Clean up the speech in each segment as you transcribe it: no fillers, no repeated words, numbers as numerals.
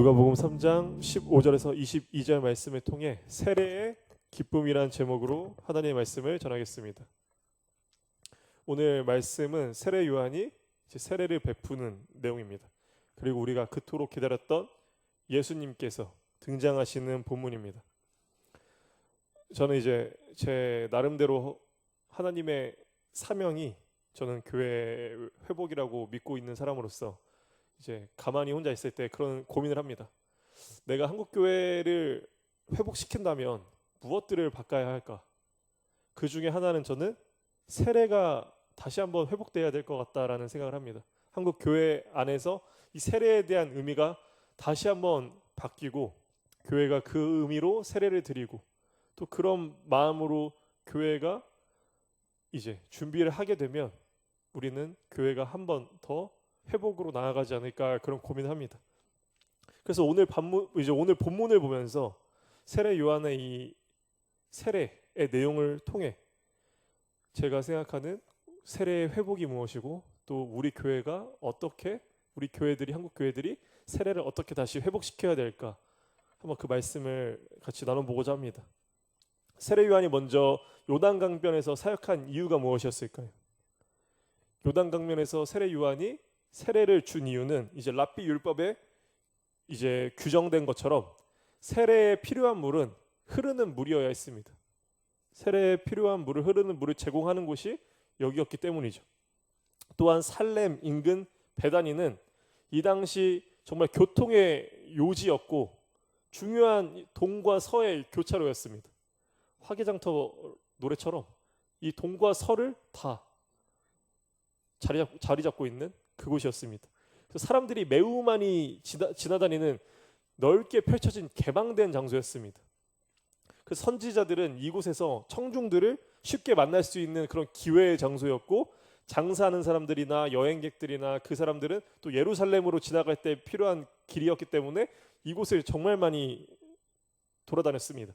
누가복음 3장 15절에서 22절 말씀을 통해 세례의 기쁨이란 제목으로 하나님의 말씀을 전하겠습니다. 오늘 말씀은 세례 요한이 세례를 베푸는 내용입니다. 그리고 우리가 그토록 기다렸던 예수님께서 등장하시는 본문입니다. 저는 이제 제 나름대로 하나님의 사명이 저는 교회 회복이라고 믿고 있는 사람으로서 이제 가만히 혼자 있을 때 그런 고민을 합니다. 내가 한국 교회를 회복시킨다면 무엇들을 바꿔야 할까? 그 중에 하나는 저는 세례가 다시 한번 회복돼야 될 것 같다라는 생각을 합니다. 한국 교회 안에서 이 세례에 대한 의미가 다시 한번 바뀌고 교회가 그 의미로 세례를 드리고 또 그런 마음으로 교회가 이제 준비를 하게 되면 우리는 교회가 한 번 더 회복으로 나아가지 않을까 그런 고민을 합니다. 그래서 오늘 본문을 보면서 세례 요한의 이 세례의 내용을 통해 제가 생각하는 세례의 회복이 무엇이고 또 우리 교회가 어떻게 우리 교회들이 한국 교회들이 세례를 어떻게 다시 회복시켜야 될까 한번 그 말씀을 같이 나눠보고자 합니다. 세례 요한이 먼저 요단강변에서 사역한 이유가 무엇이었을까요? 요단강변에서 세례 요한이 세례를 준 이유는 이제 랍비 율법에 이제 규정된 것처럼 세례에 필요한 물은 흐르는 물이어야 했습니다. 세례에 필요한 물을 흐르는 물을 제공하는 곳이 여기였기 때문이죠. 또한 살렘 인근 베다니는 이 당시 정말 교통의 요지였고 중요한 동과 서의 교차로였습니다. 화개장터 노래처럼 이 동과 서를 다 자리 잡고 있는 그곳이었습니다. 그래서 사람들이 매우 많이 지나다니는 넓게 펼쳐진 개방된 장소였습니다. 그 선지자들은 이곳에서 청중들을 쉽게 만날 수 있는 그런 기회의 장소였고 장사하는 사람들이나 여행객들이나 그 사람들은 또 예루살렘으로 지나갈 때 필요한 길이었기 때문에 이곳을 정말 많이 돌아다녔습니다.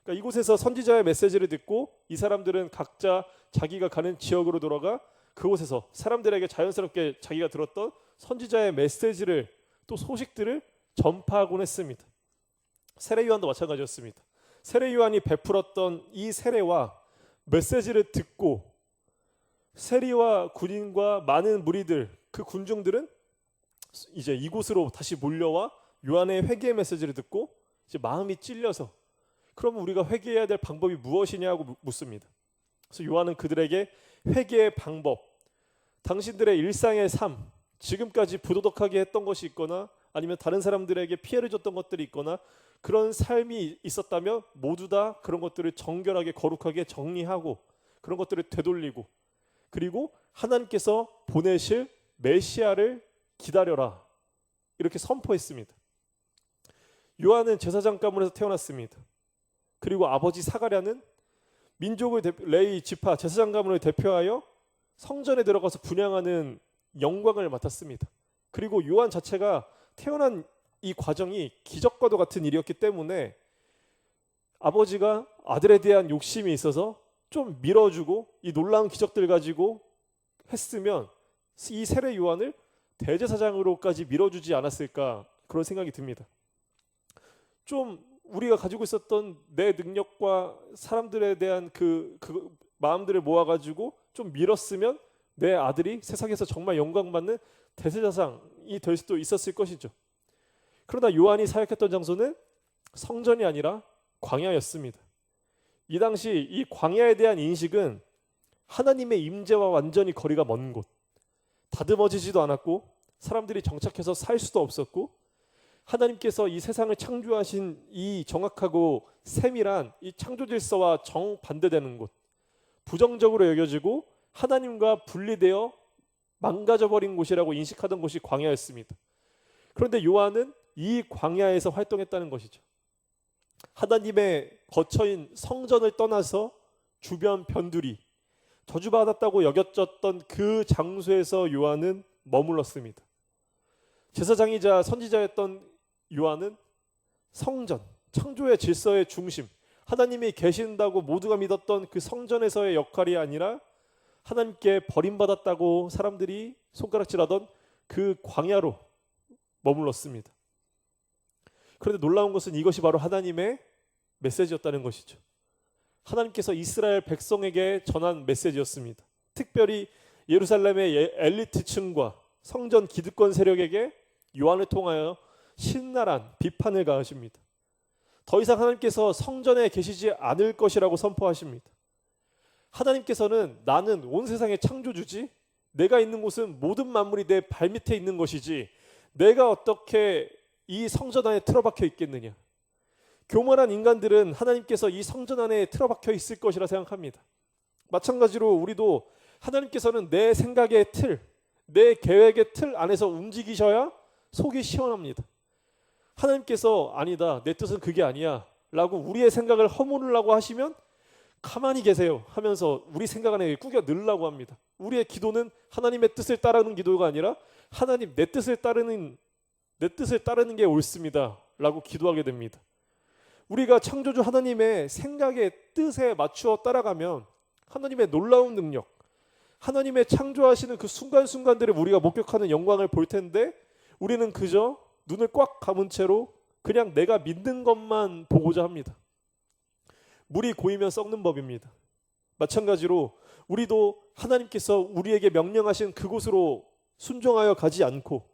그러니까 이곳에서 선지자의 메시지를 듣고 이 사람들은 각자 자기가 가는 지역으로 돌아가 그곳에서 사람들에게 자연스럽게 자기가 들었던 선지자의 메시지를 또 소식들을 전파하곤 했습니다. 세례 요한도 마찬가지였습니다. 세례 요한이 베풀었던 이 세례와 메시지를 듣고 세리와 군인과 많은 무리들 그 군중들은 이제 이곳으로 다시 몰려와 요한의 회개의 메시지를 듣고 이제 마음이 찔려서 그러면 우리가 회개해야 될 방법이 무엇이냐고 묻습니다. 그래서 요한은 그들에게 회개의 방법, 당신들의 일상의 삶, 지금까지 부도덕하게 했던 것이 있거나 아니면 다른 사람들에게 피해를 줬던 것들이 있거나 그런 삶이 있었다면 모두 다 그런 것들을 정결하게 거룩하게 정리하고 그런 것들을 되돌리고 그리고 하나님께서 보내실 메시아를 기다려라 이렇게 선포했습니다. 요한은 제사장 가문에서 태어났습니다. 그리고 아버지 사가랴는 민족을 레위 지파 제사장 가문을 대표하여 성전에 들어가서 분향하는 영광을 맡았습니다. 그리고 요한 자체가 태어난 이 과정이 기적과도 같은 일이었기 때문에 아버지가 아들에 대한 욕심이 있어서 좀 밀어주고 이 놀라운 기적들 가지고 했으면 이 세례 요한을 대제사장으로까지 밀어주지 않았을까 그런 생각이 듭니다. 좀 우리가 가지고 있었던 내 능력과 사람들에 대한 그 마음들을 모아가지고 좀 밀었으면 내 아들이 세상에서 정말 영광받는 대제사장이 될 수도 있었을 것이죠. 그러나 요한이 사역했던 장소는 성전이 아니라 광야였습니다. 이 당시 이 광야에 대한 인식은 하나님의 임재와 완전히 거리가 먼 곳, 다듬어지지도 않았고 사람들이 정착해서 살 수도 없었고 하나님께서 이 세상을 창조하신 이 정확하고 세밀한 이 창조 질서와 정반대되는 곳, 부정적으로 여겨지고 하나님과 분리되어 망가져버린 곳이라고 인식하던 곳이 광야였습니다. 그런데 요한은 이 광야에서 활동했다는 것이죠. 하나님의 거처인 성전을 떠나서 주변 변두리, 저주받았다고 여겨졌던 그 장소에서 요한은 머물렀습니다. 제사장이자 선지자였던 요한은 성전, 창조의 질서의 중심, 하나님이 계신다고 모두가 믿었던 그 성전에서의 역할이 아니라 하나님께 버림받았다고 사람들이 손가락질하던 그 광야로 머물렀습니다. 그런데 놀라운 것은 이것이 바로 하나님의 메시지였다는 것이죠. 하나님께서 이스라엘 백성에게 전한 메시지였습니다. 특별히 예루살렘의 엘리트층과 성전 기득권 세력에게 요한을 통하여 신랄한 비판을 가하십니다. 더 이상 하나님께서 성전에 계시지 않을 것이라고 선포하십니다. 하나님께서는 나는 온 세상의 창조주지, 내가 있는 곳은 모든 만물이 내 발밑에 있는 것이지 내가 어떻게 이 성전 안에 틀어박혀 있겠느냐. 교만한 인간들은 하나님께서 이 성전 안에 틀어박혀 있을 것이라 생각합니다. 마찬가지로 우리도 하나님께서는 내 생각의 틀, 내 계획의 틀 안에서 움직이셔야 속이 시원합니다. 하나님께서 아니다, 내 뜻은 그게 아니야 라고 우리의 생각을 허무르려고 하시면 가만히 계세요 하면서 우리 생각 안에 꾸겨 넣으려고 합니다. 우리의 기도는 하나님의 뜻을 따르는 기도가 아니라 하나님 내 뜻을 따르는 게 옳습니다 라고 기도하게 됩니다. 우리가 창조주 하나님의 생각의 뜻에 맞추어 따라가면 하나님의 놀라운 능력, 하나님의 창조하시는 그 순간순간들을 우리가 목격하는 영광을 볼 텐데 우리는 그저 눈을 꽉 감은 채로 그냥 내가 믿는 것만 보고자 합니다. 물이 고이면 썩는 법입니다. 마찬가지로 우리도 하나님께서 우리에게 명령하신 그곳으로 순종하여 가지 않고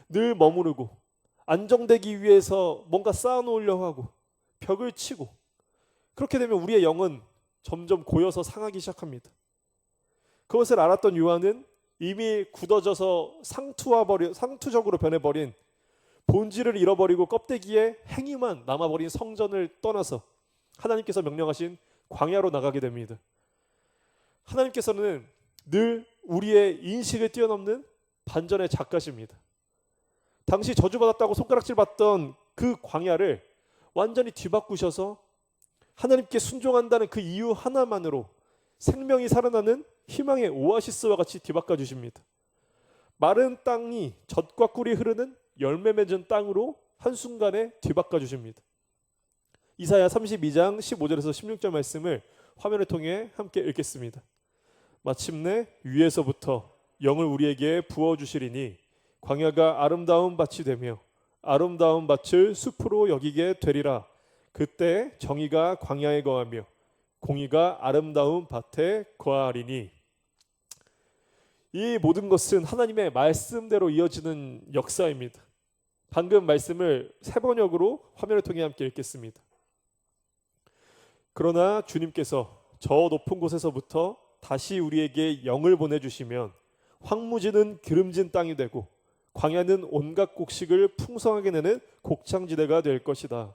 늘 머무르고 안정되기 위해서 뭔가 쌓아놓으려고 하고 벽을 치고 그렇게 되면 우리의 영은 점점 고여서 상하기 시작합니다. 그것을 알았던 요한은 이미 굳어져서 상투적으로 변해버린 본질을 잃어버리고 껍데기에 행위만 남아버린 성전을 떠나서 하나님께서 명령하신 광야로 나가게 됩니다. 하나님께서는 늘 우리의 인식을 뛰어넘는 반전의 작가십니다. 당시 저주받았다고 손가락질 받던 그 광야를 완전히 뒤바꾸셔서 하나님께 순종한다는 그 이유 하나만으로 생명이 살아나는 희망의 오아시스와 같이 뒤바꿔 주십니다. 마른 땅이 젖과 꿀이 흐르는 열매 맺은 땅으로 한순간에 뒤바꿔 주십니다. 이사야 32장 15절에서 16절 말씀을 화면을 통해 함께 읽겠습니다. 마침내 위에서부터 영을 우리에게 부어주시리니 광야가 아름다운 밭이 되며 아름다운 밭을 숲으로 여기게 되리라. 그때 정의가 광야에 거하며 공의가 아름다운 밭에 거하리니. 이 모든 것은 하나님의 말씀대로 이어지는 역사입니다. 방금 말씀을 세 번역으로 화면을 통해 함께 읽겠습니다. 그러나 주님께서 저 높은 곳에서부터 다시 우리에게 영을 보내주시면 황무지는 기름진 땅이 되고 광야는 온갖 곡식을 풍성하게 내는 곡창지대가 될 것이다.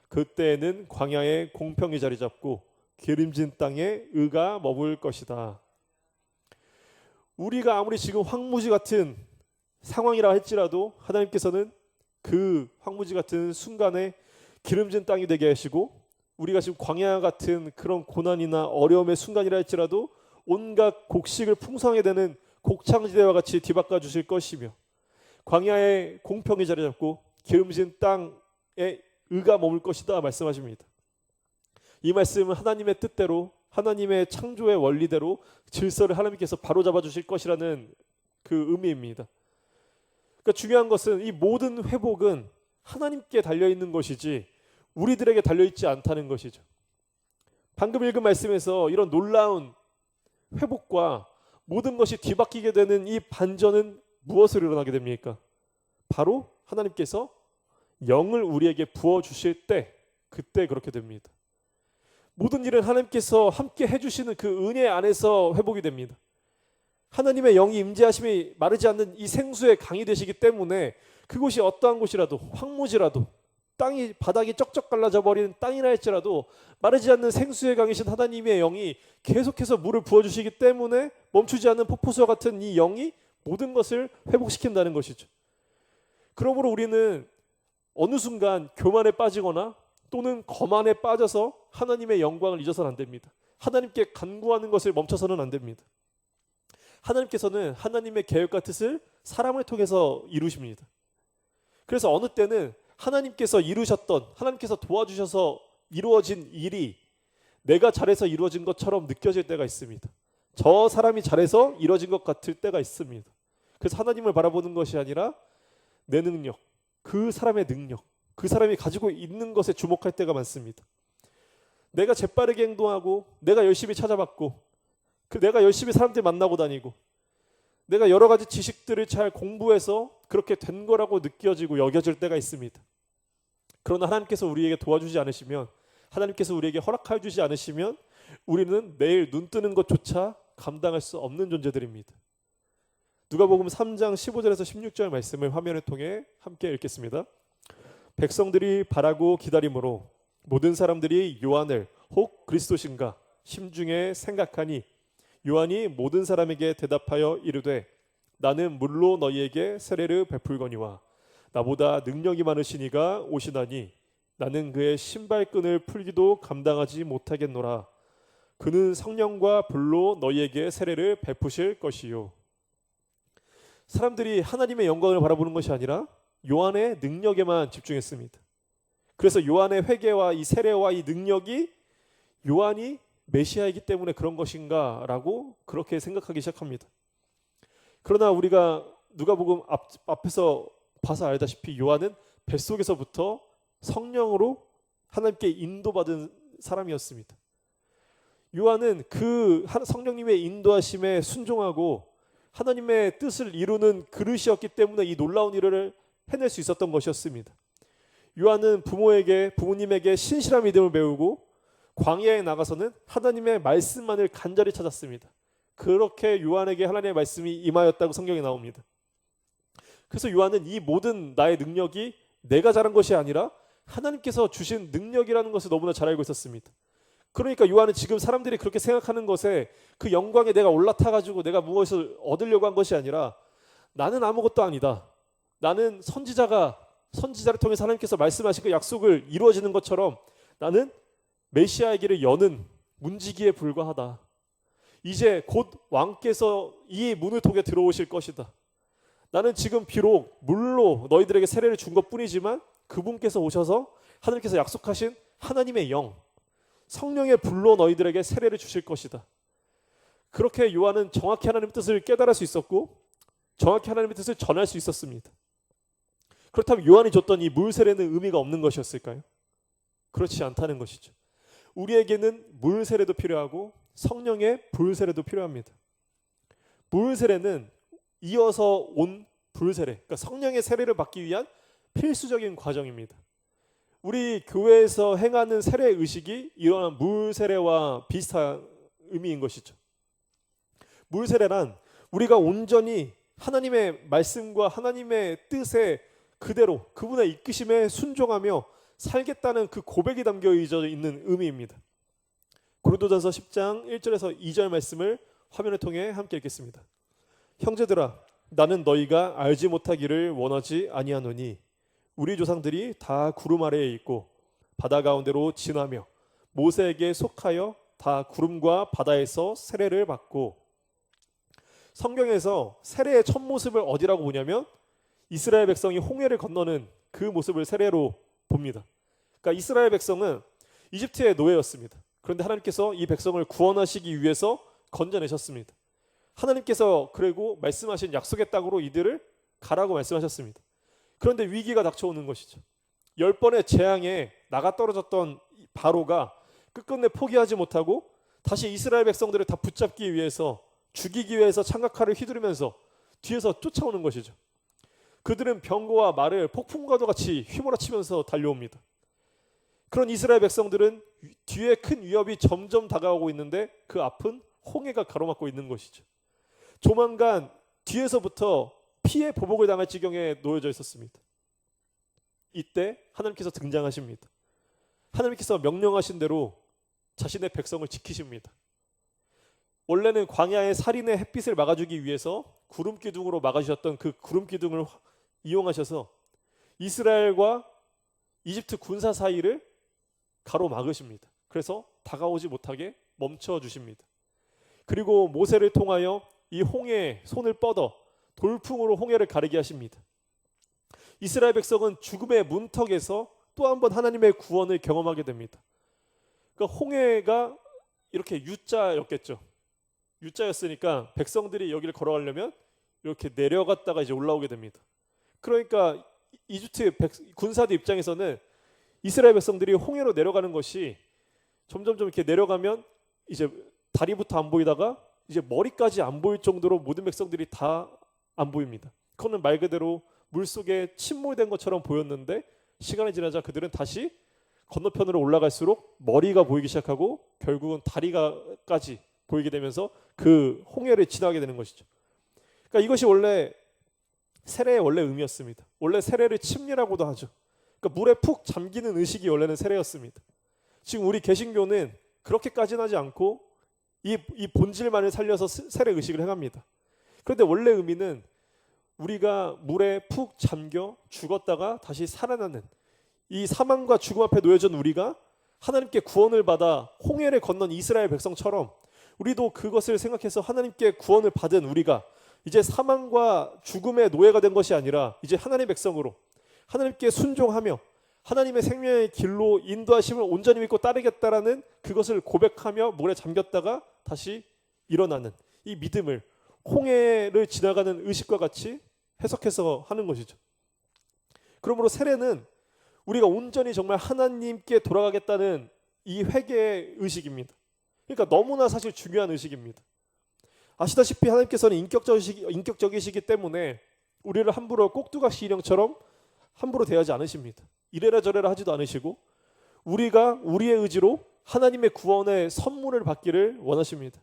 그때에는 광야에 공평이 자리 잡고 기름진 땅에 의가 머물 것이다. 우리가 아무리 지금 황무지 같은 상황이라 할지라도 하나님께서는 그 황무지 같은 순간에 기름진 땅이 되게 하시고 우리가 지금 광야 같은 그런 고난이나 어려움의 순간이라 할지라도 온갖 곡식을 풍성하게 되는 곡창지대와 같이 뒤바꿔 주실 것이며 광야에 공평히 자리 잡고 기름진 땅에 의가 머물 것이다 말씀하십니다. 이 말씀은 하나님의 뜻대로 하나님의 창조의 원리대로 질서를 하나님께서 바로잡아 주실 것이라는 그 의미입니다. 그러니까 중요한 것은 이 모든 회복은 하나님께 달려있는 것이지 우리들에게 달려있지 않다는 것이죠. 방금 읽은 말씀에서 이런 놀라운 회복과 모든 것이 뒤바뀌게 되는 이 반전은 무엇으로 일어나게 됩니까? 바로 하나님께서 영을 우리에게 부어주실 때 그때 그렇게 됩니다. 모든 일은 하나님께서 함께 해주시는 그 은혜 안에서 회복이 됩니다. 하나님의 영이 임재하심이 마르지 않는 이 생수의 강이 되시기 때문에 그곳이 어떠한 곳이라도 황무지라도 바닥이 쩍쩍 갈라져 버리는 땅이라 할지라도 마르지 않는 생수의 강이신 하나님의 영이 계속해서 물을 부어주시기 때문에 멈추지 않는 폭포수와 같은 이 영이 모든 것을 회복시킨다는 것이죠. 그러므로 우리는 어느 순간 교만에 빠지거나 또는 거만에 빠져서 하나님의 영광을 잊어서는 안 됩니다. 하나님께 간구하는 것을 멈춰서는 안 됩니다. 하나님께서는 하나님의 계획과 뜻을 사람을 통해서 이루십니다. 그래서 어느 때는 하나님께서 이루셨던, 하나님께서 도와주셔서 이루어진 일이 내가 잘해서 이루어진 것처럼 느껴질 때가 있습니다. 저 사람이 잘해서 이루어진 것 같을 때가 있습니다. 그래서 하나님을 바라보는 것이 아니라 내 능력, 그 사람의 능력, 그 사람이 가지고 있는 것에 주목할 때가 많습니다. 내가 재빠르게 행동하고 내가 열심히 찾아봤고 내가 열심히 사람들 만나고 다니고 내가 여러 가지 지식들을 잘 공부해서 그렇게 된 거라고 느껴지고 여겨질 때가 있습니다. 그러나 하나님께서 우리에게 도와주지 않으시면, 하나님께서 우리에게 허락해 주지 않으시면 우리는 내일 눈 뜨는 것조차 감당할 수 없는 존재들입니다. 누가복음 3장 15절에서 16절 말씀을 화면을 통해 함께 읽겠습니다. 백성들이 바라고 기다림으로 모든 사람들이 요한을 혹 그리스도신가 심중에 생각하니 요한이 모든 사람에게 대답하여 이르되 나는 물로 너희에게 세례를 베풀거니와 나보다 능력이 많으시니가 오시나니 나는 그의 신발끈을 풀기도 감당하지 못하겠노라. 그는 성령과 불로 너희에게 세례를 베푸실 것이요. 사람들이 하나님의 영광을 바라보는 것이 아니라 요한의 능력에만 집중했습니다. 그래서 요한의 회개와 이 세례와 이 능력이 요한이 메시아이기 때문에 그런 것인가 라고 그렇게 생각하기 시작합니다. 그러나 우리가 누가복음 앞에서 봐서 알다시피 요한은 뱃속에서부터 성령으로 하나님께 인도받은 사람이었습니다. 요한은 그 성령님의 인도하심에 순종하고 하나님의 뜻을 이루는 그릇이었기 때문에 이 놀라운 일을 해낼 수 있었던 것이었습니다. 요한은 부모님에게 신실한 믿음을 배우고 광야에 나가서는 하나님의 말씀만을 간절히 찾았습니다. 그렇게 요한에게 하나님의 말씀이 임하였다고 성경에 나옵니다. 그래서 요한은 이 모든 나의 능력이 내가 잘한 것이 아니라 하나님께서 주신 능력이라는 것을 너무나 잘 알고 있었습니다. 그러니까 요한은 지금 사람들이 그렇게 생각하는 것에 그 영광에 내가 올라타가지고 내가 무엇을 얻으려고 한 것이 아니라 나는 아무것도 아니다. 나는 선지자를 통해서 하나님께서 말씀하신 그 약속을 이루어지는 것처럼 나는 메시아의 길을 여는 문지기에 불과하다. 이제 곧 왕께서 이 문을 통해 들어오실 것이다. 나는 지금 비록 물로 너희들에게 세례를 준 것뿐이지만 그분께서 오셔서 하나님께서 약속하신 하나님의 영, 성령의 불로 너희들에게 세례를 주실 것이다. 그렇게 요한은 정확히 하나님의 뜻을 깨달을 수 있었고 정확히 하나님의 뜻을 전할 수 있었습니다. 그렇다면 요한이 줬던 이 물 세례는 의미가 없는 것이었을까요? 그렇지 않다는 것이죠. 우리에게는 물 세례도 필요하고 성령의 불 세례도 필요합니다. 물 세례는 이어서 온 불 세례, 그러니까 성령의 세례를 받기 위한 필수적인 과정입니다. 우리 교회에서 행하는 세례 의식이 이러한 물 세례와 비슷한 의미인 것이죠. 물 세례란 우리가 온전히 하나님의 말씀과 하나님의 뜻에 그대로 그분의 이끄심에 순종하며 살겠다는 그 고백이 담겨 있는 의미입니다. 고린도전서 10장 1절에서 2절 말씀을 화면을 통해 함께 읽겠습니다. 형제들아, 나는 너희가 알지 못하기를 원하지 아니하노니 우리 조상들이 다 구름 아래에 있고 바다 가운데로 지나며 모세에게 속하여 다 구름과 바다에서 세례를 받고. 성경에서 세례의 첫 모습을 어디라고 보냐면 이스라엘 백성이 홍해를 건너는 그 모습을 세례로 봅니다. 그러니까 이스라엘 백성은 이집트의 노예였습니다. 그런데 하나님께서 이 백성을 구원하시기 위해서 건져내셨습니다. 하나님께서 그리고 말씀하신 약속의 땅으로 이들을 가라고 말씀하셨습니다. 그런데 위기가 닥쳐오는 것이죠. 10번의 재앙에 나가 떨어졌던 바로가 끝끝내 포기하지 못하고 다시 이스라엘 백성들을 다 붙잡기 위해서 죽이기 위해서 창각칼을 휘두르면서 뒤에서 쫓아오는 것이죠. 그들은 병거와 말을 폭풍과도 같이 휘몰아치면서 달려옵니다. 그런 이스라엘 백성들은 뒤에 큰 위협이 점점 다가오고 있는데 그 앞은 홍해가 가로막고 있는 것이죠. 조만간 뒤에서부터 피해 보복을 당할 지경에 놓여져 있었습니다. 이때 하나님께서 등장하십니다. 하나님께서 명령하신 대로 자신의 백성을 지키십니다. 원래는 광야의 살인의 햇빛을 막아주기 위해서 구름 기둥으로 막아주셨던 그 구름 기둥을 이용하셔서 이스라엘과 이집트 군사 사이를 가로막으십니다. 그래서 다가오지 못하게 멈춰주십니다. 그리고 모세를 통하여 이 홍해에 손을 뻗어 돌풍으로 홍해를 가르게 하십니다. 이스라엘 백성은 죽음의 문턱에서 또 한 번 하나님의 구원을 경험하게 됩니다. 그러니까 홍해가 이렇게 U자였겠죠. U자였으니까 백성들이 여기를 걸어가려면 이렇게 내려갔다가 이제 올라오게 됩니다. 그러니까 이집트 군사들 입장에서는 이스라엘 백성들이 홍해로 내려가는 것이 점점점 이렇게 내려가면 이제 다리부터 안 보이다가 이제 머리까지 안 보일 정도로 모든 백성들이 다 안 보입니다. 그거는 말 그대로 물속에 침몰된 것처럼 보였는데 시간이 지나자 그들은 다시 건너편으로 올라갈수록 머리가 보이기 시작하고 결국은 다리가까지 보이게 되면서 그 홍해를 지나게 되는 것이죠. 그러니까 이것이 원래 세례의 원래 의미였습니다. 원래 세례를 침례라고도 하죠. 그러니까 물에 푹 잠기는 의식이 원래는 세례였습니다. 지금 우리 개신교는 그렇게까지는 하지 않고 이 본질만을 살려서 세례 의식을 행합니다. 그런데 원래 의미는 우리가 물에 푹 잠겨 죽었다가 다시 살아나는 이 사망과 죽음 앞에 놓여진 우리가 하나님께 구원을 받아 홍해를 건넌 이스라엘 백성처럼 우리도 그것을 생각해서 하나님께 구원을 받은 우리가 이제 사망과 죽음의 노예가 된 것이 아니라 이제 하나님의 백성으로 하나님께 순종하며 하나님의 생명의 길로 인도하심을 온전히 믿고 따르겠다라는 그것을 고백하며 물에 잠겼다가 다시 일어나는 이 믿음을 홍해를 지나가는 의식과 같이 해석해서 하는 것이죠. 그러므로 세례는 우리가 온전히 정말 하나님께 돌아가겠다는 이 회개의 의식입니다. 그러니까 너무나 사실 중요한 의식입니다. 아시다시피 하나님께서는 인격적이시기 때문에 우리를 함부로 꼭두각시 인형처럼 함부로 대하지 않으십니다. 이래라 저래라 하지도 않으시고 우리가 우리의 의지로 하나님의 구원의 선물을 받기를 원하십니다.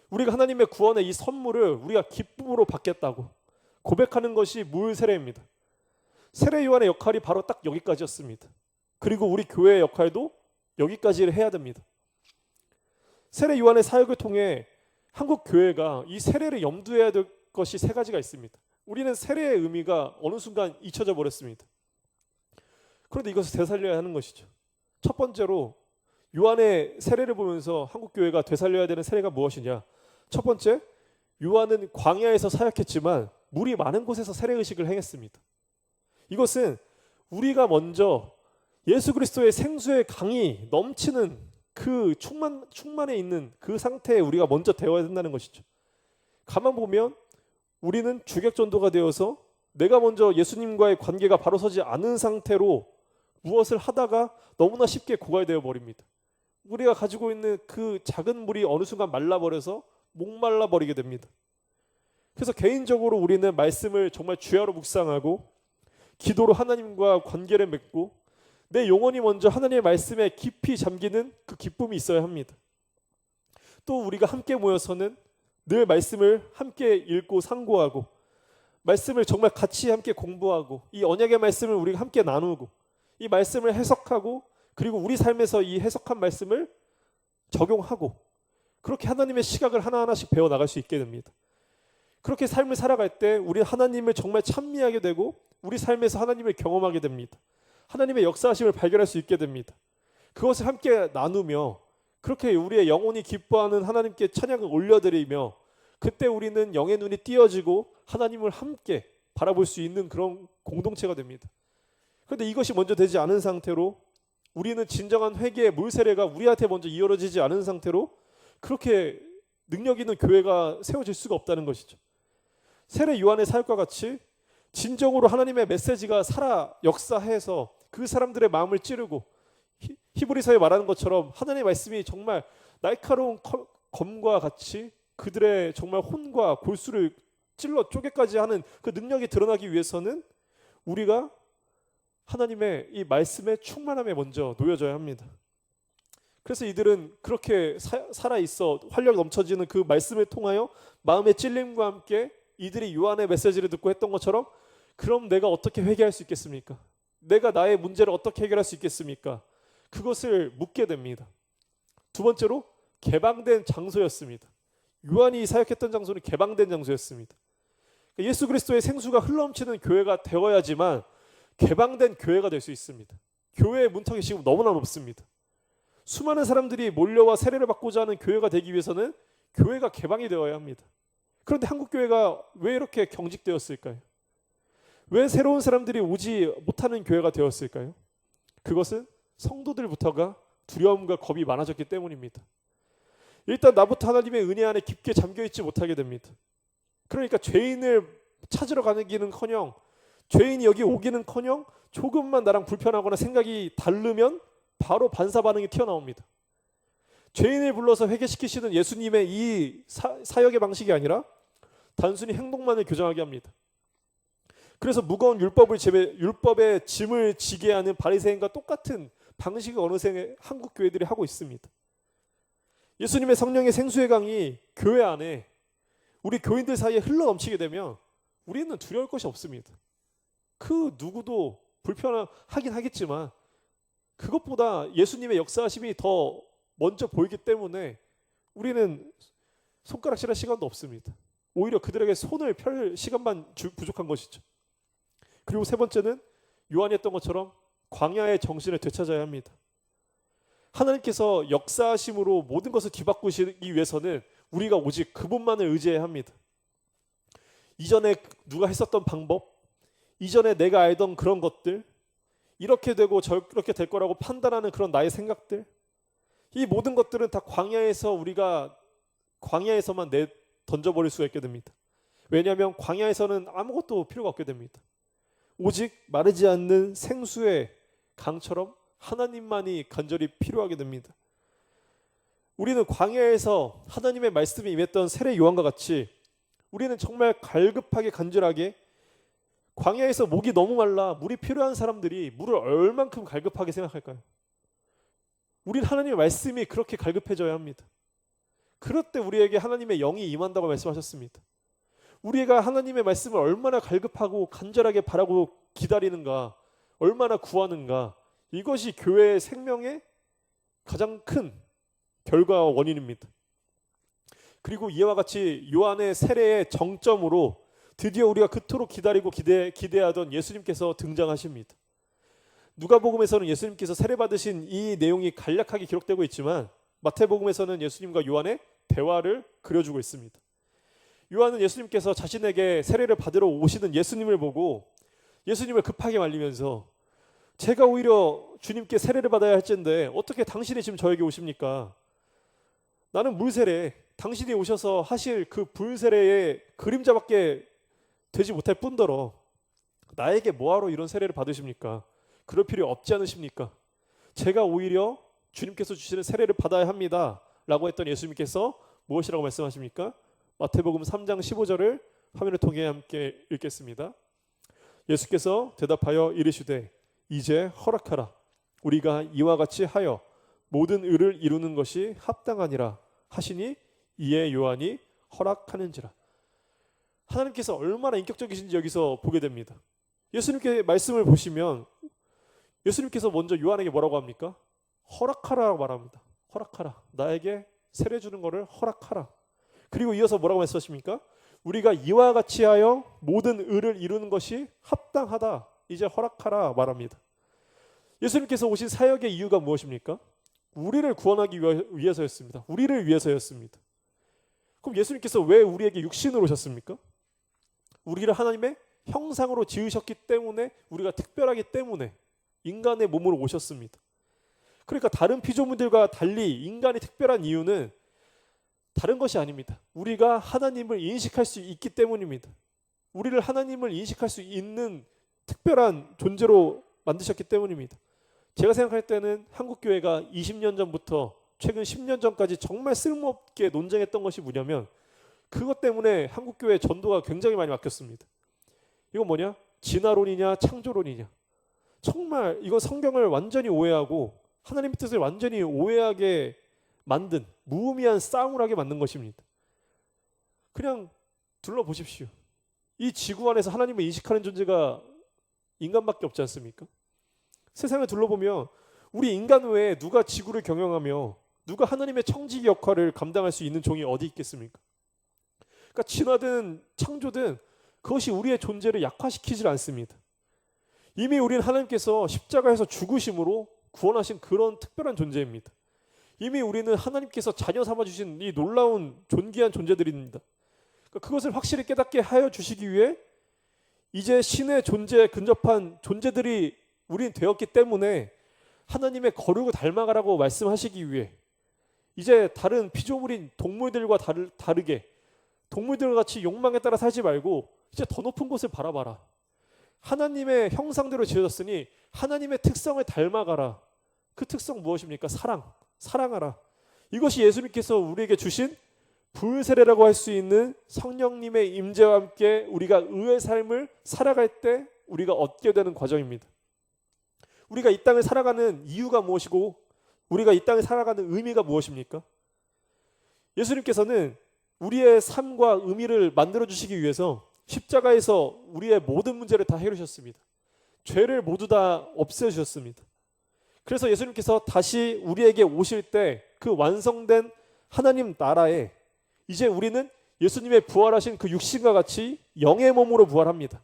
우리가 하나님의 구원의 이 선물을 우리가 기쁨으로 받겠다고 고백하는 것이 물 세례입니다. 세례 요한의 역할이 바로 딱 여기까지였습니다. 그리고 우리 교회의 역할도 여기까지를 해야 됩니다. 세례 요한의 사역을 통해 한국 교회가 이 세례를 염두해야 될 것이 세 가지가 있습니다. 우리는 세례의 의미가 어느 순간 잊혀져 버렸습니다. 그런데 이것을 되살려야 하는 것이죠. 첫 번째로 요한의 세례를 보면서 한국 교회가 되살려야 되는 세례가 무엇이냐? 첫 번째, 요한은 광야에서 사역했지만 물이 많은 곳에서 세례의식을 행했습니다. 이것은 우리가 먼저 예수 그리스도의 생수의 강이 넘치는 그 충만해 있는 그 상태에 우리가 먼저 되어야 된다는 것이죠. 가만 보면 우리는 주객전도가 되어서 내가 먼저 예수님과의 관계가 바로 서지 않은 상태로 무엇을 하다가 너무나 쉽게 고갈되어 버립니다. 우리가 가지고 있는 그 작은 물이 어느 순간 말라버려서 목말라 버리게 됩니다. 그래서 개인적으로 우리는 말씀을 정말 주야로 묵상하고 기도로 하나님과 관계를 맺고 내 영혼이 먼저 하나님의 말씀에 깊이 잠기는 그 기쁨이 있어야 합니다. 또 우리가 함께 모여서는 늘 말씀을 함께 읽고 상고하고 말씀을 정말 같이 함께 공부하고 이 언약의 말씀을 우리가 함께 나누고 이 말씀을 해석하고 그리고 우리 삶에서 이 해석한 말씀을 적용하고 그렇게 하나님의 시각을 하나하나씩 배워나갈 수 있게 됩니다. 그렇게 삶을 살아갈 때 우리 하나님을 정말 찬미하게 되고 우리 삶에서 하나님을 경험하게 됩니다. 하나님의 역사하심을 발견할 수 있게 됩니다. 그것을 함께 나누며 그렇게 우리의 영혼이 기뻐하는 하나님께 찬양을 올려드리며 그때 우리는 영의 눈이 띄어지고 하나님을 함께 바라볼 수 있는 그런 공동체가 됩니다. 그런데 이것이 먼저 되지 않은 상태로 우리는 진정한 회개의 물세례가 우리한테 먼저 이어지지 않은 상태로 그렇게 능력 있는 교회가 세워질 수가 없다는 것이죠. 세례 요한의 사역과 같이 진정으로 하나님의 메시지가 살아 역사해서 그 사람들의 마음을 찌르고 히브리서에 말하는 것처럼 하나님의 말씀이 정말 날카로운 검과 같이 그들의 정말 혼과 골수를 찔러 쪼개까지 하는 그 능력이 드러나기 위해서는 우리가 하나님의 이 말씀의 충만함에 먼저 놓여져야 합니다. 그래서 이들은 그렇게 살아있어 활력 넘쳐지는 그 말씀을 통하여 마음의 찔림과 함께 이들이 요한의 메시지를 듣고 했던 것처럼 그럼 내가 어떻게 회개할 수 있겠습니까? 내가 나의 문제를 어떻게 해결할 수 있겠습니까? 그것을 묻게 됩니다. 두 번째로 개방된 장소였습니다. 요한이 사역했던 장소는 개방된 장소였습니다. 예수 그리스도의 생수가 흘러넘치는 교회가 되어야지만 개방된 교회가 될 수 있습니다. 교회의 문턱이 지금 너무나 높습니다. 수많은 사람들이 몰려와 세례를 받고자 하는 교회가 되기 위해서는 교회가 개방이 되어야 합니다. 그런데 한국 교회가 왜 이렇게 경직되었을까요? 왜 새로운 사람들이 오지 못하는 교회가 되었을까요? 그것은 성도들부터가 두려움과 겁이 많아졌기 때문입니다. 일단 나부터 하나님의 은혜 안에 깊게 잠겨있지 못하게 됩니다. 그러니까 죄인을 찾으러 가는 길은커녕 죄인이 여기 오기는커녕 조금만 나랑 불편하거나 생각이 다르면 바로 반사 반응이 튀어나옵니다. 죄인을 불러서 회개시키시는 예수님의 이 사역의 방식이 아니라 단순히 행동만을 교정하게 합니다. 그래서 무거운 율법의 짐을 지게 하는 바리새인과 똑같은 방식을 어느새 한국 교회들이 하고 있습니다. 예수님의 성령의 생수의 강이 교회 안에 우리 교인들 사이에 흘러넘치게 되면 우리는 두려울 것이 없습니다. 그 누구도 불편하긴 하겠지만 그것보다 예수님의 역사하심이 더 먼저 보이기 때문에 우리는 손가락질할 시간도 없습니다. 오히려 그들에게 손을 펼 시간만 부족한 것이죠. 그리고 세 번째는 요한이 했던 것처럼 광야의 정신을 되찾아야 합니다. 하나님께서 역사하심으로 모든 것을 뒤바꾸시기 위해서는 우리가 오직 그분만을 의지해야 합니다. 이전에 누가 했었던 방법, 이전에 내가 알던 그런 것들, 이렇게 되고 저렇게 될 거라고 판단하는 그런 나의 생각들, 이 모든 것들은 다 우리가 광야에서만 던져버릴 수가 있게 됩니다. 왜냐하면 광야에서는 아무것도 필요가 없게 됩니다. 오직 마르지 않는 생수의 강처럼 하나님만이 간절히 필요하게 됩니다. 우리는 광야에서 하나님의 말씀이 임했던 세례 요한과 같이 우리는 정말 갈급하게 간절하게 광야에서 목이 너무 말라 물이 필요한 사람들이 물을 얼만큼 갈급하게 생각할까요? 우리는 하나님의 말씀이 그렇게 갈급해져야 합니다. 그럴 때 우리에게 하나님의 영이 임한다고 말씀하셨습니다. 우리가 하나님의 말씀을 얼마나 갈급하고 간절하게 바라고 기다리는가, 얼마나 구하는가, 이것이 교회의 생명의 가장 큰 결과와 원인입니다. 그리고 이와 같이 요한의 세례의 정점으로 드디어 우리가 그토록 기다리고 기대하던 예수님께서 등장하십니다. 누가복음에서는 예수님께서 세례 받으신 이 내용이 간략하게 기록되고 있지만 마태복음에서는 예수님과 요한의 대화를 그려주고 있습니다. 요한은 예수님께서 자신에게 세례를 받으러 오시는 예수님을 보고 예수님을 급하게 말리면서 제가 오히려 주님께 세례를 받아야 할 텐데 어떻게 당신이 지금 저에게 오십니까? 나는 물세례, 당신이 오셔서 하실 그 불세례의 그림자밖에 되지 못할 뿐더러 나에게 뭐하러 이런 세례를 받으십니까? 그럴 필요 없지 않으십니까? 제가 오히려 주님께서 주시는 세례를 받아야 합니다 라고 했던 예수님께서 무엇이라고 말씀하십니까? 마태복음 3장 15절을 화면을 통해 함께 읽겠습니다. 예수께서 대답하여 이르시되 이제 허락하라. 우리가 이와 같이 하여 모든 의를 이루는 것이 합당하니라 하시니 이에 요한이 허락하는지라. 하나님께서 얼마나 인격적이신지 여기서 보게 됩니다. 예수님께 말씀을 보시면 예수님께서 먼저 요한에게 뭐라고 합니까? 허락하라고 말합니다. 허락하라. 나에게 세례 주는 것을 허락하라. 그리고 이어서 뭐라고 말씀하십니까? 우리가 이와 같이 하여 모든 의를 이루는 것이 합당하다. 이제 허락하라 말합니다. 예수님께서 오신 사역의 이유가 무엇입니까? 우리를 구원하기 위해서였습니다. 우리를 위해서였습니다. 그럼 예수님께서 왜 우리에게 육신으로 오셨습니까? 우리를 하나님의 형상으로 지으셨기 때문에, 우리가 특별하기 때문에 인간의 몸으로 오셨습니다. 그러니까 다른 피조물들과 달리 인간이 특별한 이유는 다른 것이 아닙니다. 우리가 하나님을 인식할 수 있기 때문입니다. 우리를 하나님을 인식할 수 있는 특별한 존재로 만드셨기 때문입니다. 제가 생각할 때는 한국교회가 20년 전부터 최근 10년 전까지 정말 쓸모없게 논쟁했던 것이 뭐냐면 그것 때문에 한국교회 전도가 굉장히 많이 바뀌었습니다. 이건 뭐냐? 진화론이냐 창조론이냐. 정말 이건 성경을 완전히 오해하고 하나님의 뜻을 완전히 오해하게 만든 무의미한 싸움을 하게 만든 것입니다. 그냥 둘러보십시오. 이 지구 안에서 하나님을 인식하는 존재가 인간밖에 없지 않습니까? 세상을 둘러보면 우리 인간 외에 누가 지구를 경영하며 누가 하나님의 청지기 역할을 감당할 수 있는 종이 어디 있겠습니까? 그러니까 진화든 창조든 그것이 우리의 존재를 약화시키질 않습니다. 이미 우리는 하나님께서 십자가에서 죽으심으로 구원하신 그런 특별한 존재입니다. 이미 우리는 하나님께서 자녀 삼아주신 이 놀라운 존귀한 존재들입니다. 그러니까 그것을 확실히 깨닫게 하여 주시기 위해 이제 신의 존재에 근접한 존재들이 우리는 되었기 때문에 하나님의 거룩을 닮아가라고 말씀하시기 위해 이제 다른 피조물인 동물들과 다르게 동물들과 같이 욕망에 따라 살지 말고 이제 더 높은 곳을 바라봐라. 하나님의 형상대로 지어졌으니 하나님의 특성을 닮아가라. 그 특성 무엇입니까? 사랑하라. 이것이 예수님께서 우리에게 주신 불세례라고 할 수 있는 성령님의 임재와 함께 우리가 의의 삶을 살아갈 때 우리가 얻게 되는 과정입니다. 우리가 이 땅을 살아가는 이유가 무엇이고 우리가 이 땅을 살아가는 의미가 무엇입니까? 예수님께서는 우리의 삶과 의미를 만들어주시기 위해서 십자가에서 우리의 모든 문제를 다 해결하셨습니다. 죄를 모두 다 없애주셨습니다. 그래서 예수님께서 다시 우리에게 오실 때 그 완성된 하나님 나라에 이제 우리는 예수님의 부활하신 그 육신과 같이 영의 몸으로 부활합니다.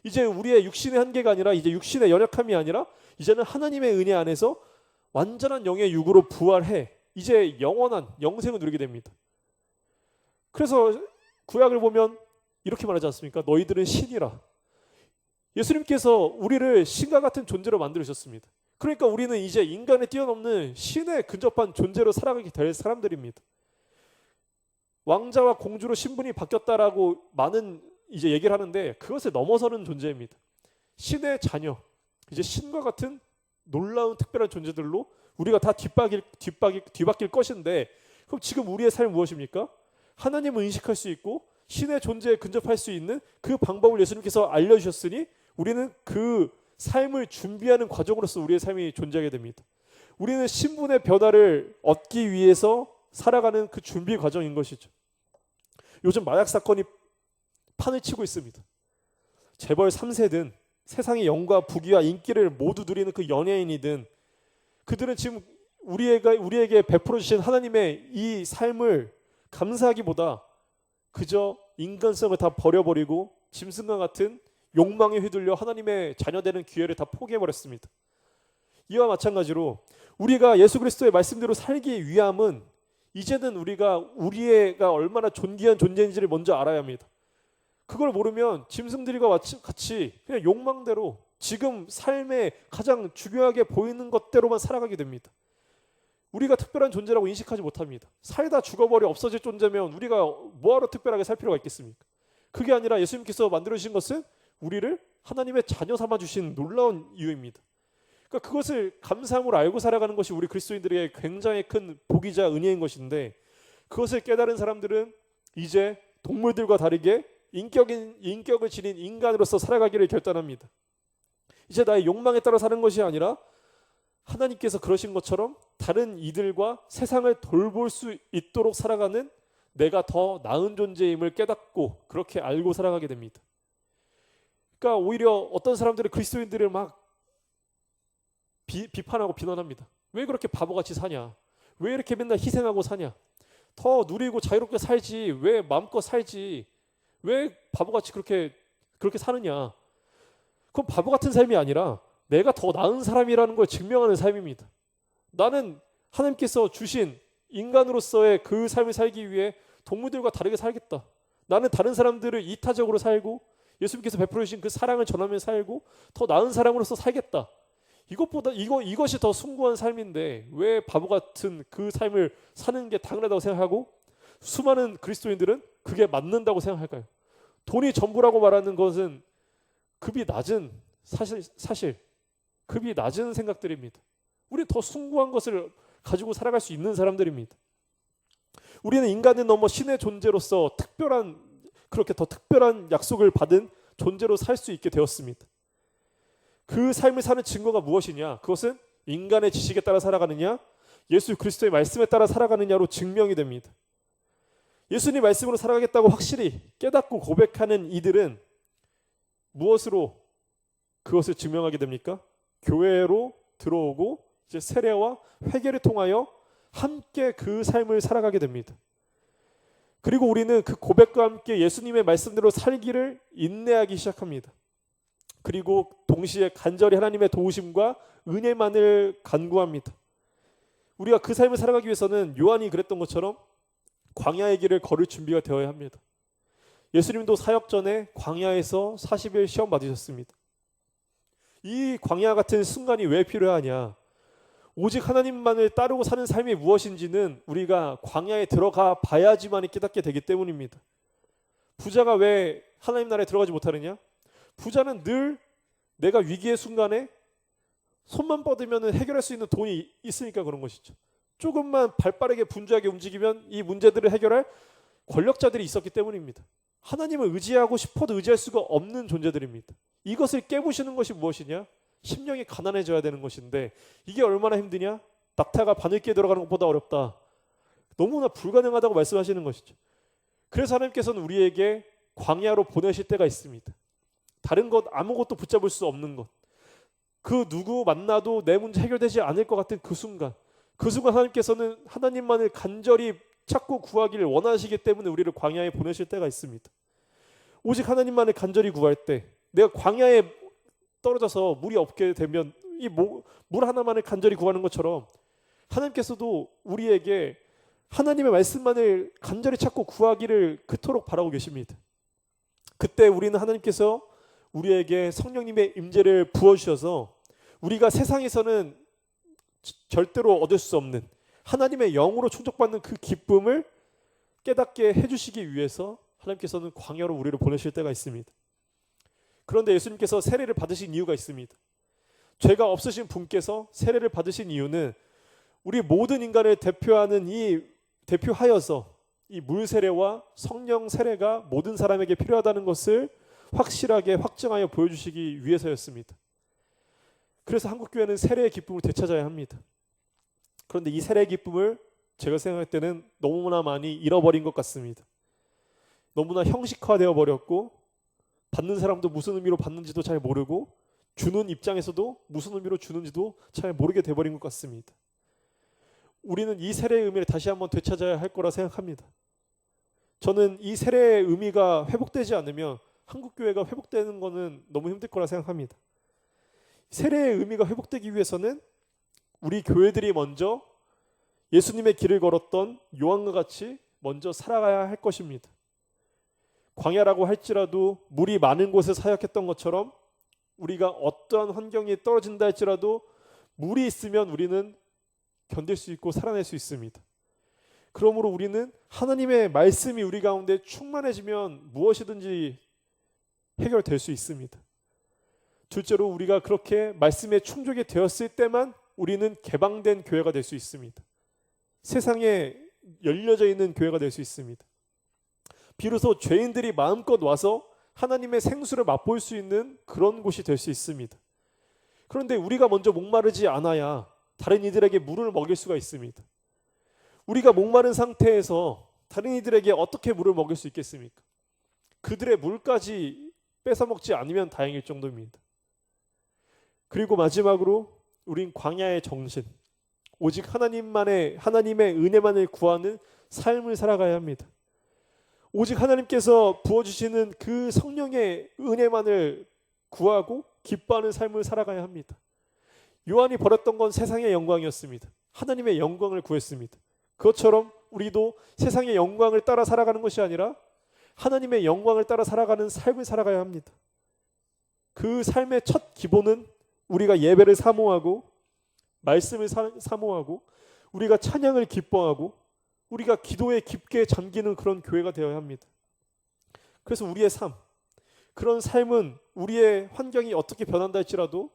이제 우리의 육신의 한계가 아니라 이제 육신의 연약함이 아니라 이제는 하나님의 은혜 안에서 완전한 영의 육으로 부활해 이제 영원한 영생을 누리게 됩니다. 그래서 구약을 보면 이렇게 말하지 않습니까? 너희들은 신이라. 예수님께서 우리를 신과 같은 존재로 만들으셨습니다. 그러니까 우리는 이제 인간에 뛰어넘는 신에 근접한 존재로 살아가게 될 사람들입니다. 왕자와 공주로 신분이 바뀌었다라고 많은 이제 얘기를 하는데 그것을 넘어서는 존재입니다. 신의 자녀, 이제 신과 같은 놀라운 특별한 존재들로 우리가 다 뒤바뀔 것인데 그럼 지금 우리의 삶은 무엇입니까? 하나님을 인식할 수 있고 신의 존재에 근접할 수 있는 그 방법을 예수님께서 알려주셨으니 우리는 그 삶을 준비하는 과정으로서 우리의 삶이 존재하게 됩니다. 우리는 신분의 변화를 얻기 위해서 살아가는 그 준비 과정인 것이죠. 요즘 마약 사건이 판을 치고 있습니다. 재벌 3세든 세상의 영과 부귀와 인기를 모두 누리는 그 연예인이든 그들은 지금 우리에게 베풀어 주신 하나님의 이 삶을 감사하기보다 그저 인간성을 다 버려버리고 짐승과 같은 욕망에 휘둘려 하나님의 자녀되는 기회를 다 포기해버렸습니다. 이와 마찬가지로 우리가 예수 그리스도의 말씀대로 살기 위함은 이제는 우리가 얼마나 존귀한 존재인지를 먼저 알아야 합니다. 그걸 모르면 짐승들과 같이 그냥 욕망대로 지금 삶에 가장 중요하게 보이는 것대로만 살아가게 됩니다. 우리가 특별한 존재라고 인식하지 못합니다. 살다 죽어버려 없어질 존재면 우리가 뭐하러 특별하게 살 필요가 있겠습니까? 그게 아니라 예수님께서 만들어주신 것은 우리를 하나님의 자녀 삼아주신 놀라운 이유입니다. 그러니까 그것을 감사함으로 알고 살아가는 것이 우리 그리스도인들에게 굉장히 큰 복이자 은혜인 것인데 그것을 깨달은 사람들은 이제 동물들과 다르게 인격을 지닌 인간으로서 살아가기를 결단합니다. 이제 나의 욕망에 따라 사는 것이 아니라 하나님께서 그러신 것처럼 다른 이들과 세상을 돌볼 수 있도록 살아가는 내가 더 나은 존재임을 깨닫고 그렇게 알고 살아가게 됩니다. 그러니까 오히려 어떤 사람들은 그리스도인들을 막 비판하고 비난합니다. 왜 그렇게 바보같이 사냐? 왜 이렇게 맨날 희생하고 사냐? 더 누리고 자유롭게 살지 왜 마음껏 살지? 왜 바보같이 그렇게 사느냐? 그건 바보 같은 삶이 아니라 내가 더 나은 사람이라는 걸 증명하는 삶입니다. 나는 하나님께서 주신 인간으로서의 그 삶을 살기 위해 동물들과 다르게 살겠다. 나는 다른 사람들을 이타적으로 살고 예수님께서 베풀어 주신 그 사랑을 전하며 살고 더 나은 사람으로서 살겠다. 이것이 더 숭고한 삶인데 왜 바보 같은 그 삶을 사는 게 당연하다고 생각하고 수많은 그리스도인들은 그게 맞는다고 생각할까요? 돈이 전부라고 말하는 것은 급이 낮은 사실 급이 낮은 생각들입니다. 우리 더 숭고한 것을 가지고 살아갈 수 있는 사람들입니다. 우리는 인간을 넘어 신의 존재로서 그렇게 더 특별한 약속을 받은 존재로 살 수 있게 되었습니다. 그 삶을 사는 증거가 무엇이냐? 그것은 인간의 지식에 따라 살아가느냐, 예수 그리스도의 말씀에 따라 살아가느냐로 증명이 됩니다. 예수님 말씀으로 살아가겠다고 확실히 깨닫고 고백하는 이들은 무엇으로 그것을 증명하게 됩니까? 교회로 들어오고 이제 세례와 회개를 통하여 함께 그 삶을 살아가게 됩니다. 그리고 우리는 그 고백과 함께 예수님의 말씀대로 살기를 인내하기 시작합니다. 그리고 동시에 간절히 하나님의 도우심과 은혜만을 간구합니다. 우리가 그 삶을 살아가기 위해서는 요한이 그랬던 것처럼 광야의 길을 걸을 준비가 되어야 합니다. 예수님도 사역 전에 광야에서 40일 시험 받으셨습니다. 이 광야 같은 순간이 왜 필요하냐? 오직 하나님만을 따르고 사는 삶이 무엇인지는 우리가 광야에 들어가 봐야지만 깨닫게 되기 때문입니다. 부자가 왜 하나님 나라에 들어가지 못하느냐? 부자는 늘 내가 위기의 순간에 손만 뻗으면 해결할 수 있는 돈이 있으니까 그런 것이죠. 조금만 발빠르게 분주하게 움직이면 이 문제들을 해결할 권력자들이 있었기 때문입니다. 하나님을 의지하고 싶어도 의지할 수가 없는 존재들입니다. 이것을 깨부시는 것이 무엇이냐? 심령이 가난해져야 되는 것인데 이게 얼마나 힘드냐? 낙타가 바늘기에 들어가는 것보다 어렵다. 너무나 불가능하다고 말씀하시는 것이죠. 그래서 하나님께서는 우리에게 광야로 보내실 때가 있습니다. 다른 것 아무것도 붙잡을 수 없는 것, 그 누구 만나도 내 문제 해결되지 않을 것 같은 그 순간 하나님께서는 하나님만을 간절히 찾고 구하기를 원하시기 때문에 우리를 광야에 보내실 때가 있습니다. 오직 하나님만을 간절히 구할 때, 내가 광야에 떨어져서 물이 없게 되면 이 물 하나만을 간절히 구하는 것처럼 하나님께서도 우리에게 하나님의 말씀만을 간절히 찾고 구하기를 그토록 바라고 계십니다. 그때 우리는 하나님께서 우리에게 성령님의 임재를 부어주셔서 우리가 세상에서는 절대로 얻을 수 없는 하나님의 영으로 충족받는 그 기쁨을 깨닫게 해주시기 위해서 하나님께서는 광야로 우리를 보내실 때가 있습니다. 그런데 예수님께서 세례를 받으신 이유가 있습니다. 죄가 없으신 분께서 세례를 받으신 이유는 우리 모든 인간을 대표하여서 이 물 세례와 성령 세례가 모든 사람에게 필요하다는 것을 확실하게 확증하여 보여주시기 위해서였습니다. 그래서 한국교회는 세례의 기쁨을 되찾아야 합니다. 그런데 이 세례의 기쁨을 제가 생각할 때는 너무나 많이 잃어버린 것 같습니다. 너무나 형식화되어 버렸고 받는 사람도 무슨 의미로 받는지도 잘 모르고 주는 입장에서도 무슨 의미로 주는지도 잘 모르게 돼버린 것 같습니다. 우리는 이 세례의 의미를 다시 한번 되찾아야 할 거라 생각합니다. 저는 이 세례의 의미가 회복되지 않으면 한국교회가 회복되는 것은 너무 힘들 거라 생각합니다. 세례의 의미가 회복되기 위해서는 우리 교회들이 먼저 예수님의 길을 걸었던 요한과 같이 먼저 살아가야 할 것입니다. 광야라고 할지라도 물이 많은 곳에 사역했던 것처럼 우리가 어떠한 환경이 떨어진다 할지라도 물이 있으면 우리는 견딜 수 있고 살아낼 수 있습니다. 그러므로 우리는 하나님의 말씀이 우리 가운데 충만해지면 무엇이든지 해결될 수 있습니다. 둘째로 우리가 그렇게 말씀에 충족이 되었을 때만 우리는 개방된 교회가 될 수 있습니다. 세상에 열려져 있는 교회가 될 수 있습니다. 비로소 죄인들이 마음껏 와서 하나님의 생수를 맛볼 수 있는 그런 곳이 될 수 있습니다. 그런데 우리가 먼저 목마르지 않아야 다른 이들에게 물을 먹일 수가 있습니다. 우리가 목마른 상태에서 다른 이들에게 어떻게 물을 먹일 수 있겠습니까? 그들의 물까지 뺏어먹지 않으면 다행일 정도입니다. 그리고 마지막으로 우린 광야의 정신, 오직 하나님의 은혜만을 구하는 삶을 살아가야 합니다. 오직 하나님께서 부어주시는 그 성령의 은혜만을 구하고 기뻐하는 삶을 살아가야 합니다. 요한이 버렸던 건 세상의 영광이었습니다. 하나님의 영광을 구했습니다. 그것처럼 우리도 세상의 영광을 따라 살아가는 것이 아니라 하나님의 영광을 따라 살아가는 삶을 살아가야 합니다. 그 삶의 첫 기본은 우리가 예배를 사모하고 말씀을 사모하고 우리가 찬양을 기뻐하고 우리가 기도에 깊게 잠기는 그런 교회가 되어야 합니다. 그래서 우리의 삶, 그런 삶은 우리의 환경이 어떻게 변한다 할지라도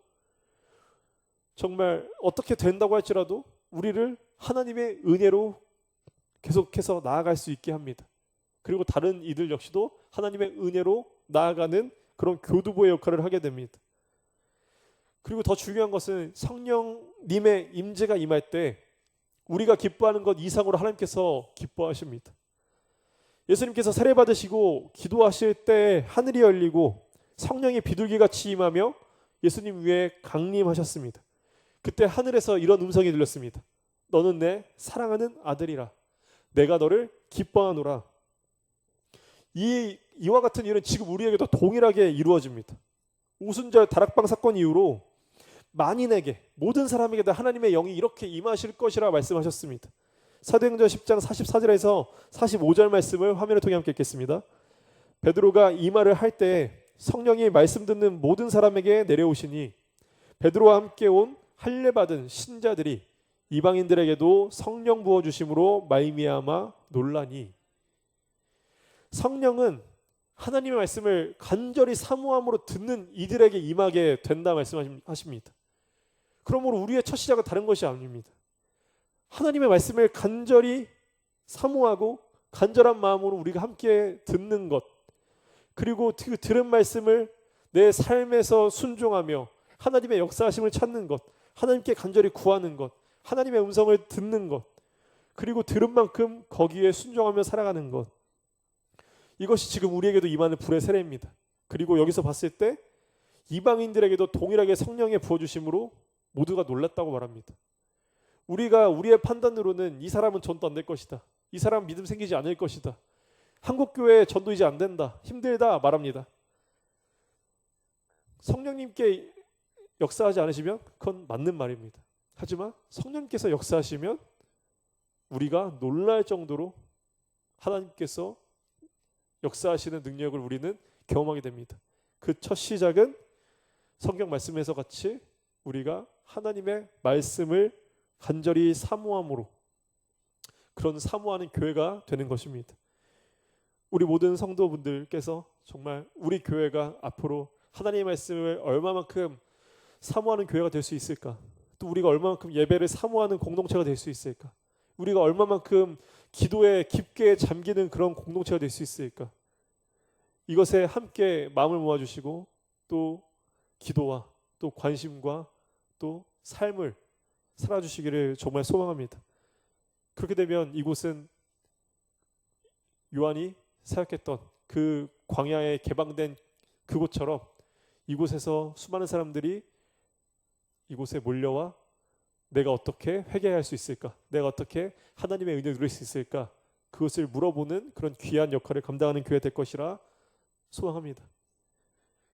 정말 어떻게 된다고 할지라도 우리를 하나님의 은혜로 계속해서 나아갈 수 있게 합니다. 그리고 다른 이들 역시도 하나님의 은혜로 나아가는 그런 교두보의 역할을 하게 됩니다. 그리고 더 중요한 것은 성령님의 임재가 임할 때 우리가 기뻐하는 것 이상으로 하나님께서 기뻐하십니다. 예수님께서 세례 받으시고 기도하실 때 하늘이 열리고 성령이 비둘기같이 임하며 예수님 위에 강림하셨습니다. 그때 하늘에서 이런 음성이 들렸습니다. 너는 내 사랑하는 아들이라. 내가 너를 기뻐하노라. 이와 같은 일은 지금 우리에게도 동일하게 이루어집니다. 오순절 다락방 사건 이후로 만인에게 모든 사람에게 다 하나님의 영이 이렇게 임하실 것이라 말씀하셨습니다. 사도행전 10장 44절에서 45절 말씀을 화면을 통해 함께 읽겠습니다. 베드로가 이 말을 할 때 성령이 말씀 듣는 모든 사람에게 내려오시니 베드로와 함께 온 할례 받은 신자들이 이방인들에게도 성령 부어 주심으로 말미암아 놀라니. 성령은 하나님의 말씀을 간절히 사모함으로 듣는 이들에게 임하게 된다 말씀하십니다. 그러므로 우리의 첫 시작은 다른 것이 아닙니다. 하나님의 말씀을 간절히 사모하고 간절한 마음으로 우리가 함께 듣는 것, 그리고 그 들은 말씀을 내 삶에서 순종하며 하나님의 역사하심을 찾는 것, 하나님께 간절히 구하는 것, 하나님의 음성을 듣는 것, 그리고 들은 만큼 거기에 순종하며 살아가는 것, 이것이 지금 우리에게도 임하는 불의 세례입니다. 그리고 여기서 봤을 때 이방인들에게도 동일하게 성령의 부어주심으로 모두가 놀랐다고 말합니다. 우리가 우리의 판단으로는 이 사람은 전도 안 될 것이다, 이 사람 믿음 생기지 않을 것이다, 한국교회 전도 이제 안 된다, 힘들다 말합니다. 성령님께 역사하지 않으시면 그건 맞는 말입니다. 하지만 성령님께서 역사하시면 우리가 놀랄 정도로 하나님께서 역사하시는 능력을 우리는 경험하게 됩니다. 그 첫 시작은 성경 말씀에서 같이 우리가 하나님의 말씀을 간절히 사모함으로, 그런 사모하는 교회가 되는 것입니다. 우리 모든 성도분들께서 정말 우리 교회가 앞으로 하나님의 말씀을 얼마만큼 사모하는 교회가 될 수 있을까? 또 우리가 얼마만큼 예배를 사모하는 공동체가 될 수 있을까? 우리가 얼마만큼 기도에 깊게 잠기는 그런 공동체가 될 수 있을까? 이것에 함께 마음을 모아주시고 또 기도와 또 관심과 또 삶을 살아주시기를 정말 소망합니다. 그렇게 되면 이곳은 요한이 생각했던 그 광야에 개방된 그곳처럼 이곳에서 수많은 사람들이 이곳에 몰려와 내가 어떻게 회개할 수 있을까? 내가 어떻게 하나님의 은혜를 누릴 수 있을까? 그것을 물어보는 그런 귀한 역할을 감당하는 교회 될 것이라 소망합니다.